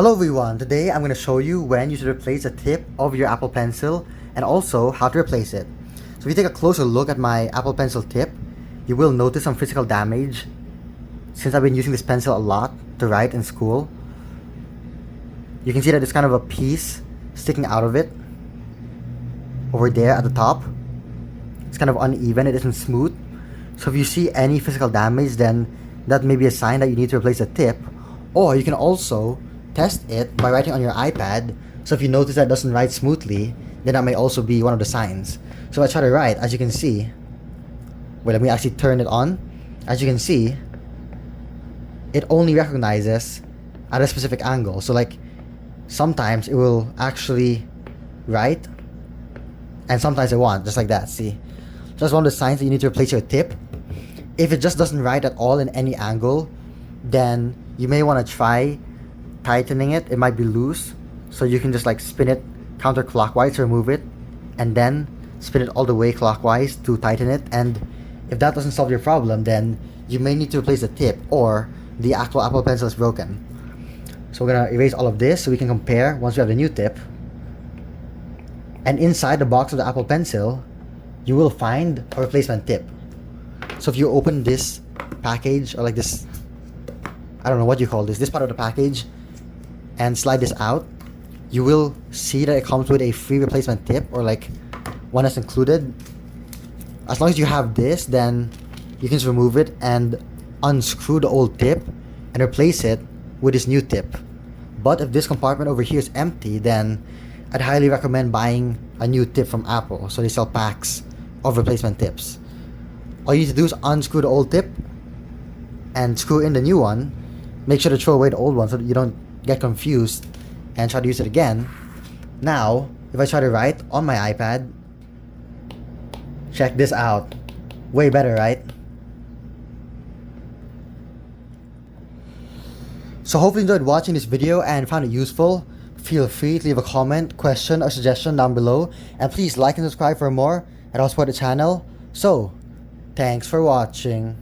Hello everyone, today I'm going to show you when you should replace the tip of your Apple Pencil and also how to replace it. So if you take a closer look at my Apple Pencil tip, you will notice some physical damage since I've been using this pencil a lot to write in school. You can see that there's kind of a piece sticking out of it over there at the top. It's kind of uneven, it isn't smooth. So if you see any physical damage, then that may be a sign that you need to replace the tip. Or you can also test it by writing on your iPad. So if you notice that it doesn't write smoothly, then that may also be one of the signs. So I try to write, as you can see. Wait, let me actually turn it on. As you can see, it only recognizes at a specific angle. So like, sometimes it will actually write, and sometimes it won't, just like that, see? Just one of the signs that you need to replace your tip. If it just doesn't write at all in any angle, then you may want to try tightening it. It might be loose, so you can just like spin it counterclockwise to remove it, and then spin it all the way clockwise to tighten it. And if that doesn't solve your problem, then you may need to replace the tip, or the actual Apple Pencil is broken. So we're gonna erase all of this so we can compare once we have the new tip. And inside the box of the Apple Pencil, you will find a replacement tip. So if you open this package, or like this, I don't know what you call this part of the package, and slide this out, you will see that it comes with a free replacement tip, or like one that's included. As long as you have this, then you can just remove it and unscrew the old tip and replace it with this new tip. But if this compartment over here is empty, then I'd highly recommend buying a new tip from Apple. So they sell packs of replacement tips. All you need to do is unscrew the old tip and screw in the new one. Make sure to throw away the old one so that you don't get confused and try to use it again. Now, if I try to write on my iPad, check this out. Way better, right? So hopefully you enjoyed watching this video and found it useful. Feel free to leave a comment, question, or suggestion down below. And please like and subscribe for more. It helps support the channel. So, thanks for watching.